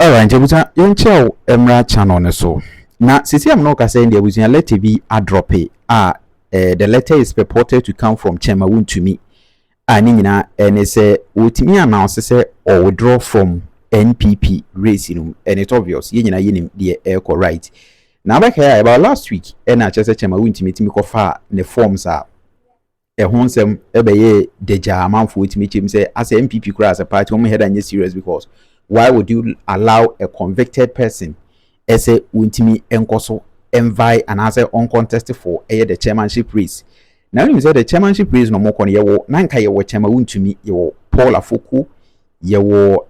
Alright, Jebusa, yenche Emra channel ne so. Na sisi am no ka say the Abusia letter be a drop the letter is purported to come from Chairman Wontumi. Ani nyina and say Wotumi announce say or withdraw from NPP race and it's obvious ye nyina yenim the echo right. Now back here about last week and I just Chairman Wontumi timi kofa ne forms are ehonsem ebeye deja amanfo Wotumi chim say as NPP kura as a party we head and serious because why would you allow a convicted person as a Wontumi enkoso envy and as a uncontested for the chairmanship race? Now you say the chairmanship race no more kon yewo nanka yewo Chairman Wontumi yewo Paul Afoku yewo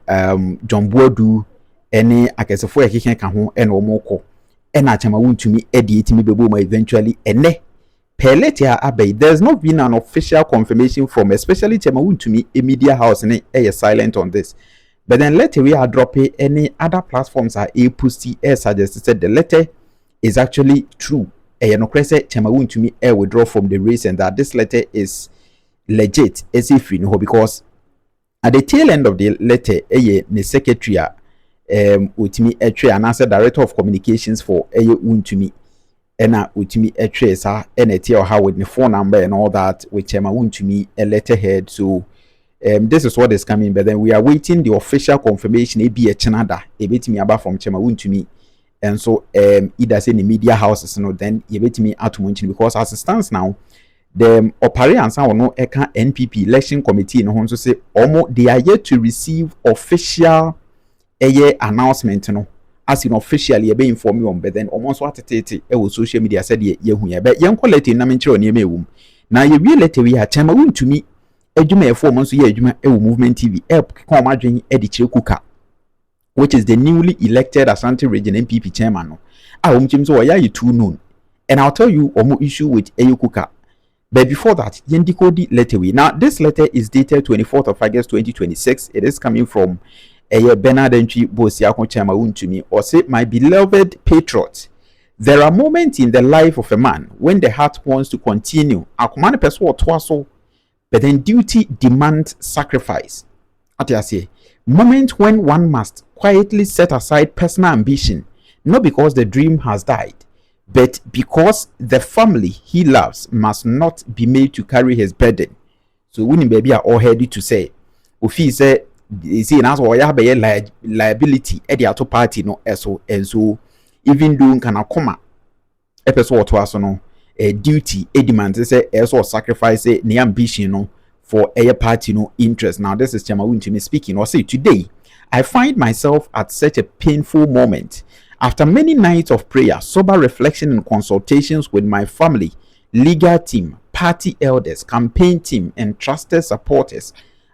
John Boadu ene akesefo ekeken ka ho ene omoko ena Chairman Wontumi edi etimi bebo ma eventually ene Peletia Abbey. There's not been an official confirmation from especially Chairman Wontumi a media house and silent on this. But then later we are dropping any other platforms are a pussy suggested the letter is actually true. No credit Chairman Wontumi withdraw from the race and that this letter is legit as if you know because at the tail end of the letter the secretary Wontumi and as director of communications for Wontumi and Wontumi and tell how with the phone number and all that with Chairman Wontumi a letterhead. So this is what is coming, but then we are waiting the official confirmation. It be a Canada, a bit me about from Chairman Wontumi, and so either say the media houses, no, then you bit me out to Wontumi because as it stands now, the operators or no NPP election committee in Honso say almost they are yet to receive official announcement, no, as in officially be informed on, but then almost what it was social media said ye but young quality na mention near me now you really we have Chairman Wontumi. Ejuma efo monso ye ejuma movement TV come adwen edichire kuka which is the newly elected Ashanti region NPP chairman no omchim so oya you too known and I'll tell you omo issue with Kuka. But before that yendikodi letter we now this letter is dated 24th of August 2026. It is coming from Bernard Entry Bosiako Chairman Wontumi or say my beloved patriot. There are moments in the life of a man when the heart wants to continue akomane person otwaso but then duty demands sacrifice. At I say, moment when one must quietly set aside personal ambition, not because the dream has died, but because the family he loves must not be made to carry his burden. So when baby are all ready to say, Kofi say, you see, now so have a liability at the other party no so and so even doing can come episode to us no. A duty, a demand, say, also sacrifice the ambition no, for a party no interest. Now, this is Chairman Wontumi speaking. Or say, today, I find myself at such a painful moment. After many nights of prayer, sober reflection, and consultations with my family, legal team, party elders, campaign team, and trusted supporters,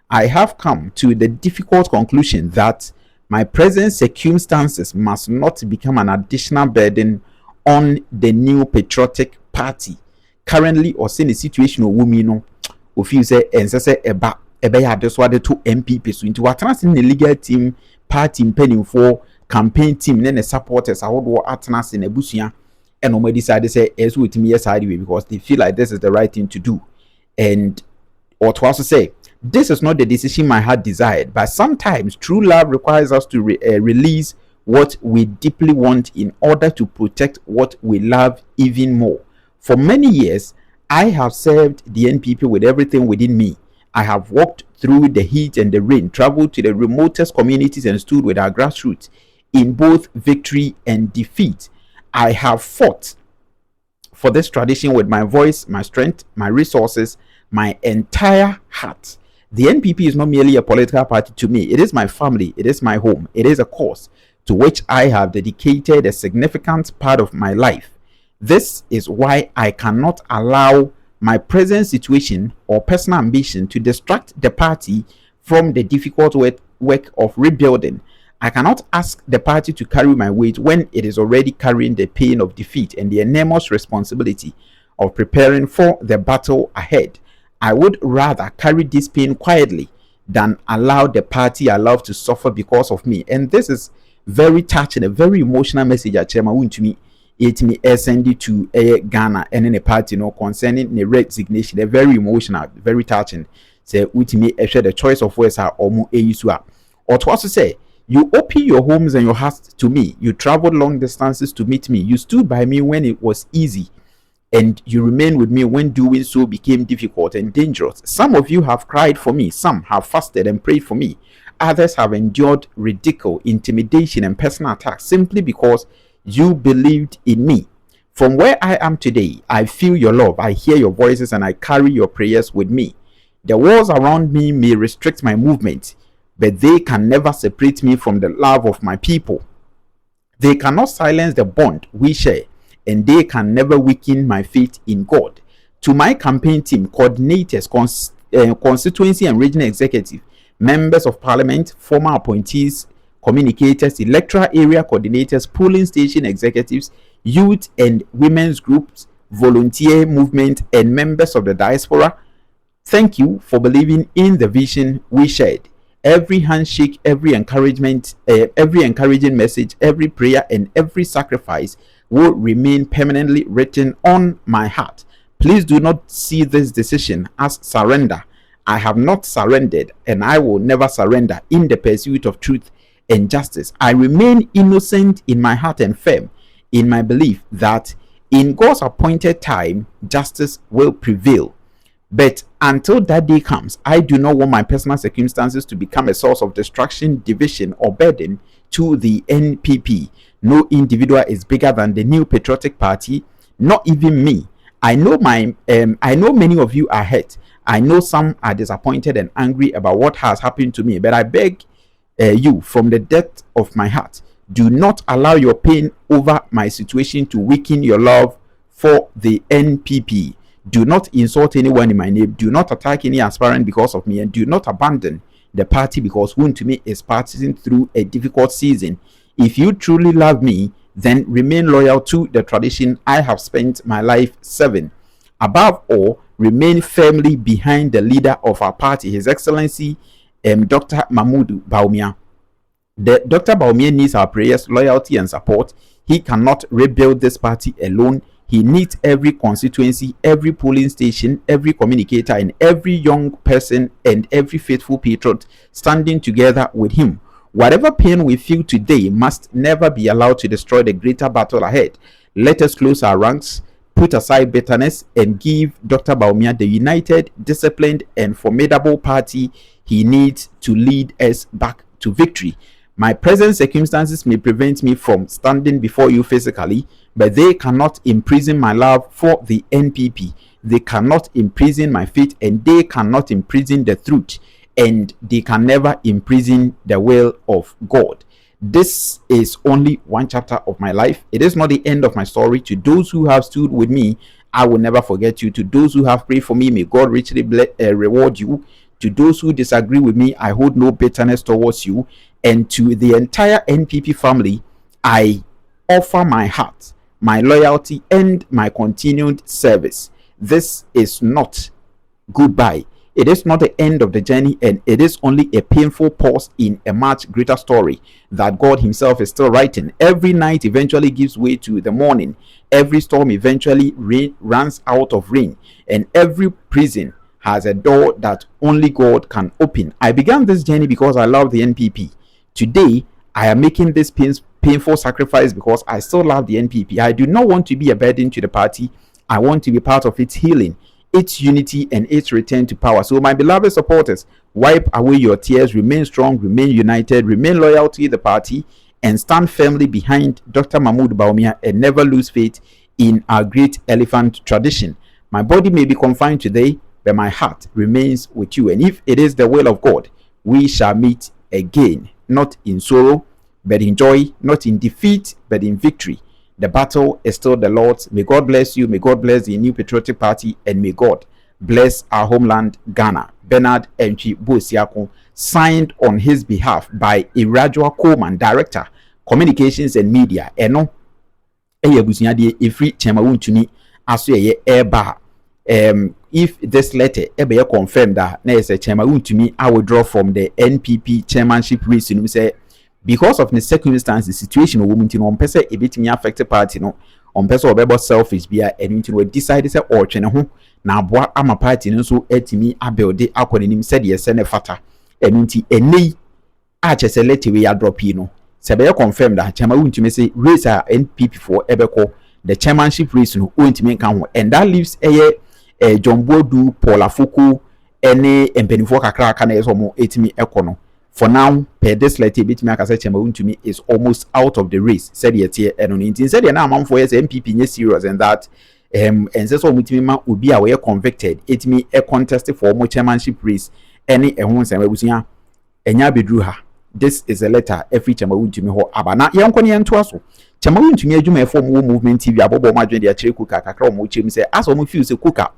I have come to the difficult conclusion that my present circumstances must not become an additional burden on the new patriotic party currently or see the situation of women no of you say and say eba ya this what the two NPP so into what trans in the legal team party penning for campaign team then the supporters are what atnas in ebusia and nobody decided say as with me yes way because they feel like this is the right thing to do and or to also say this is not the decision my heart desired but sometimes true love requires us to release what we deeply want in order to protect what we love even more. For many years, I have served the NPP with everything within me. I have walked through the heat and the rain, traveled to the remotest communities and stood with our grassroots in both victory and defeat. I have fought for this tradition with my voice, my strength, my resources, my entire heart. The NPP is not merely a political party to me. It is my family. It is my home. It is a cause to which I have dedicated a significant part of my life. This is why I cannot allow my present situation or personal ambition to distract the party from the difficult work of rebuilding. I cannot ask the party to carry my weight when it is already carrying the pain of defeat and the enormous responsibility of preparing for the battle ahead. I would rather carry this pain quietly than allow the party I love to suffer because of me. And this is very touching, a very emotional message at Chairman Wontumi. It me send it to Ghana and in a party no concerning the resignation. They're very emotional, very touching. Say Wontumi share the choice of words are almost a or to also say You opened your homes and your hearts to me. You traveled long distances to meet me. You stood by me when it was easy, and you remained with me when doing so became difficult and dangerous. Some of you have cried for me. Some have fasted and prayed for me. Others have endured ridicule, intimidation, and personal attacks simply because you believed in me. From where I am today, I feel your love, I hear your voices, and I carry your prayers with me. The walls around me may restrict my movement, but they can never separate me from the love of my people. They cannot silence the bond we share, and they can never weaken my faith in God. To my campaign team, coordinators, constituency and regional executive, members of parliament, former appointees, communicators, electoral area coordinators, polling station executives, youth and women's groups, volunteer movement, and members of the diaspora, thank you for believing in the vision we shared. Every handshake, every encouragement, every encouraging message, every prayer, and every sacrifice will remain permanently written on my heart. Please do not see this decision as surrender. I have not surrendered, and I will never surrender in the pursuit of truth and justice. I remain innocent in my heart and firm in my belief that in God's appointed time, justice will prevail. But until that day comes, I do not want my personal circumstances to become a source of distraction, division, or burden to the NPP. No individual is bigger than the New Patriotic Party, not even me. I know many of you are hurt. I know some are disappointed and angry about what has happened to me, but I beg you from the depth of my heart, do not allow your pain over my situation to weaken your love for the NPP. Do not insult anyone in my name. Do not attack any aspirant because of me, and do not abandon the party because Wontumi is passing through a difficult season. If you truly love me, then remain loyal to the tradition I have spent my life serving. Above all, remain firmly behind the leader of our party, His Excellency Dr. Mahmoud Bawumia. Dr. Bawumia needs our prayers, loyalty, and support. He cannot rebuild this party alone. He needs every constituency, every polling station, every communicator, and every young person and every faithful patriot standing together with him. Whatever pain we feel today must never be allowed to destroy the greater battle ahead. Let us close our ranks, put aside bitterness, and give Dr. Bawumia the united, disciplined, and formidable party he needs to lead us back to victory. My present circumstances may prevent me from standing before you physically, but they cannot imprison my love for the NPP. They cannot imprison my faith, and they cannot imprison the truth, and they can never imprison the will of God. This is only one chapter of my life. It is not the end of my story. To those who have stood with me, I will never forget you. To those who have prayed for me, may God richly reward you. To those who disagree with me, I hold no bitterness towards you. And to the entire NPP family, I offer my heart, my loyalty, and my continued service. This is not goodbye. It is not the end of the journey, and it is only a painful pause in a much greater story that God Himself is still writing. Every night eventually gives way to the morning. Every storm eventually runs out of rain, and every prison has a door that only God can open. I began this journey because I love the NPP. Today, I am making this painful sacrifice because I still love the NPP. I do not want to be a burden to the party. I want to be part of its healing, its unity, and its return to power. So, my beloved supporters, wipe away your tears, remain strong, remain united, remain loyal to the party, and stand firmly behind Dr. Mahmoud Bawumia, and never lose faith in our great elephant tradition. My body may be confined today, but my heart remains with you. And if it is the will of God, we shall meet again, not in sorrow, but in joy, not in defeat, but in victory. The battle is still the Lord's. May God bless you. May God bless the New Patriotic Party, and may God bless our homeland, Ghana. Bernard Entwi Bosiako, signed on his behalf by Irajua Coleman, Director, Communications and Media. Eno, Eyebusiade Ifri Chemawuntuni, Asoye Eba. If this letter ebe confirmed that na say Chemawuntuni I withdraw from the NPP chairmanship race, you know, say because of the circumstances, the situation of women on person a bit me affected party no on person about selfish bia and we decided say or twene ho na aboa ama party no so etimi abelde akwanim said yes ne fata enti enei chese let we ya drop no se be confirm that Chairman Wontumi say race a NPP for ebeko the chairmanship race no Wontumi kan ho, and that leaves John Bodu, Paul Afoko, any empenifo kakra aka na yeso mo etimi ekono. For now, per this letter, bit me akase Chairman Wontumi is almost out of the race. Said yet here, and on it said na amount for yes MPP nye serious and that and so Wontumi ma obi a we convicted. It me a contest for more chairmanship race. Any ehun se webusia enya bedru ha. This is a letter every Chairman Wontumi ho aba na ye nkoni ento aso. Chairman Wontumi adwuma e form movement TV abobo ma dwen de akire kuka kakra mo chem say as o mo feel say kuka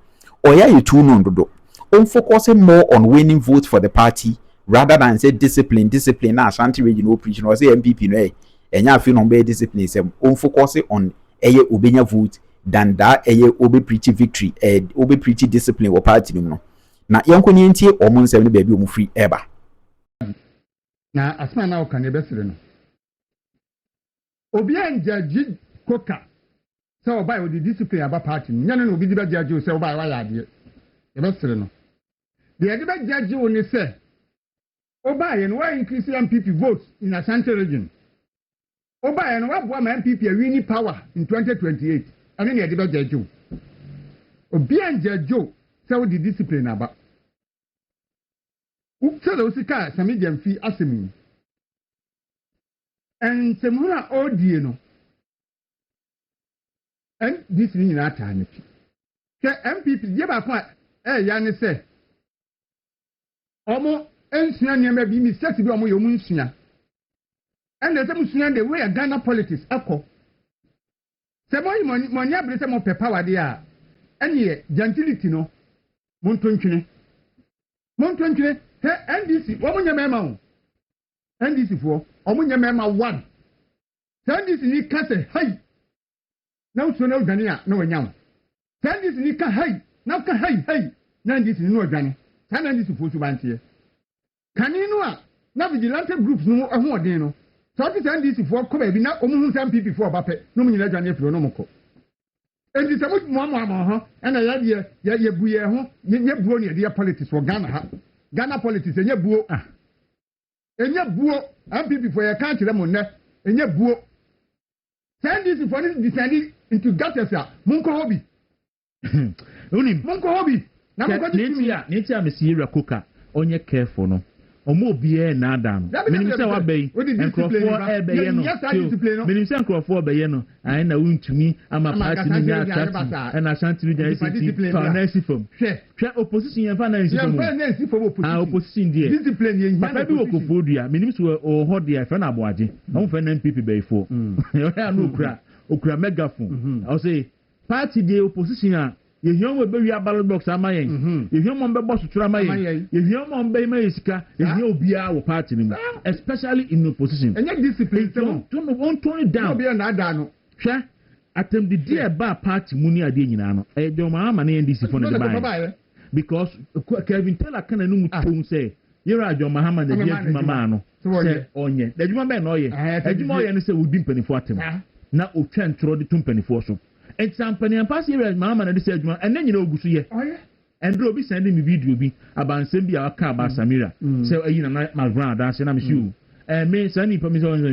oya ye tu no ndodo. On focusing more on winning votes for the party rather than say discipline na Ashanti region no preach no say MPP no enya afi no be discipline say on focus on eye obenya vote than that eye obe preach victory obe preach discipline wo party no na yankoni ntie omo nsem ne baabi omo free eba na asma na o kan ebesire no obi anjaji koka say obai o di discipline aba party nya no obi di ba jaji o say obai wa ya ade ebesire no de ade ba jaji o ni say Oba and why increase MPP votes in Ashanti region? Oba and what my MPP winning power in 2028? I mean, I did not judge you. Obi and Joe, so the discipline about. Upsa those cars, some medium fee assuming. And Samuna Odiano. And this is in our time. MPP, Yaba, Yanni say. Almost. Ensua nyama bi mistake bi omo yomu nsua and the same nsua the way Ghana politics akọ se mo nya bre se mo pe power dey a ene gentility no montontwene he NDC omo nya mema o NDC fo omo nya mema 1 NDC ni ka se hai na uso na odwane a na wanya o NDC ni ka hai na ka hai na NDC ni no odwane ta na NDC fo so bantie kaninu a na vigilante groups no ho odin no so ti send this for ko ba bi na omu hu sam PP for ba pe no mu nyina dwane afiro no mko enti se mo ho na ya buye ho nye buo ne de politics for Ghana politics enye buo MPP for ya kan kire mo ne enye buo send this for this descending into gutters a munko hobi unim munko hobi na mo ko ne tia me si Yira koka onye careful no omo bie na adam menim se wa bey enkrofo ebeye no menim se enkrofo ebeye no ai na Wontumi ama party ni ya attract na Ashanti region city finance form hwe opposition yan finance form opposition die discipline yan papa bi Akuffo dua menim se o ho dia fe na aboaje no fe na NPP bey fo yo ya no okura megaphone I say party die opposition a yehiom we be wi ballot box amayen yehiom be boss tura amayen yehiom be ma yesika yehiom obia wo party ni especially in opposition enye discipline don't tone it down obia na ada no hwe atem the day ba party mu ni ade nyina no e de Mahama na NDC for no the buy because Kevin Taylor kan na mu tom say Yira Adom Mahama na dia mama no say onye the adwuma be na oye adwuma oye no say wudi mpanifo atem na otwa ntro de to mpanifo so example and pass here Mahama na dey say adwuma and then you know ogusu ye and do be send me video bi abansem bi aka ba Samira say ayi na Mcbrown dance na me shoe me say ni permission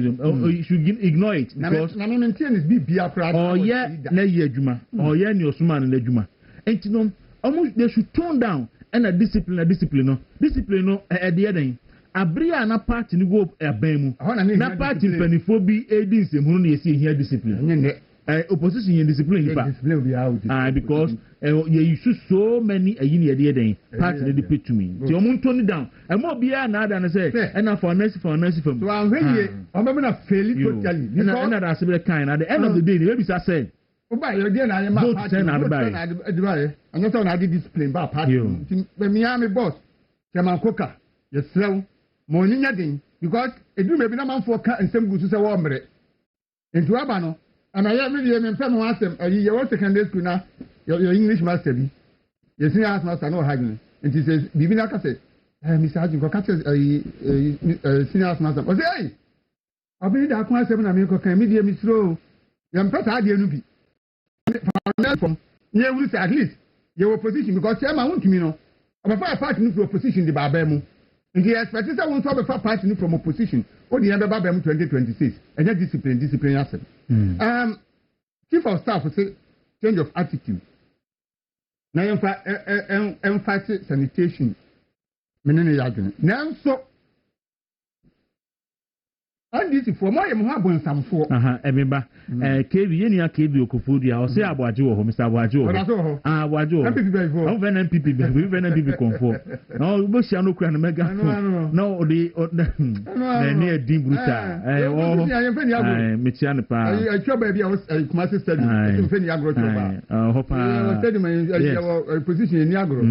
you should ignore it because na me maintain is be afraid oh yeah na ye adwuma oh yeah ni Osman na adwuma enti no almost they should tone down and a discipline no e dey den abria na party ni go eban mu na party panifo bi edi nsemu no ye here discipline opposition in discipline because you use so many den party dey pay to me so I'm tone down and more bia na ada na say and for next from so I'm when you na fail totally because na that say kind at the end of the day maybe say oba you dey na ma party and so na discipline ba party me am boss Chairman Koka yesrew mo nya den because edu me bi na man for ka nsem gusu say wo mre entu aba no and I have me and one them you were secondary school now your English master be your senior house master no hagin and he says Bibina said Mr. Hajin go catch senior house master o say hey abi da kwa 7 na me ko kan me die mi slow yam pata ade anu bi from near we say at least your opposition because Chairman Wontumi no about 5 party no opposition the baba mu The expectation won't solve a party from opposition. Or the number of 2026. And that discipline asset. Chief of staff will say change of attitude. Now, emphasis sanitation. Now, so. And this is for my Mohab some for. Remember, KV, KV, Okufudia, or say Abuajo, Mr. Abuajo. Abuajo. NPP, NPP conform. No, Bushano Cran Mega. No, the near deep bruta. Michianapa. I trouble baby, I was a commercial study. I'm saying Yagro. Hope I position in Yagro.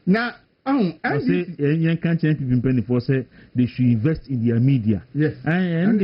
Now, I say young country people in 24 say they should invest in their media. Yes, and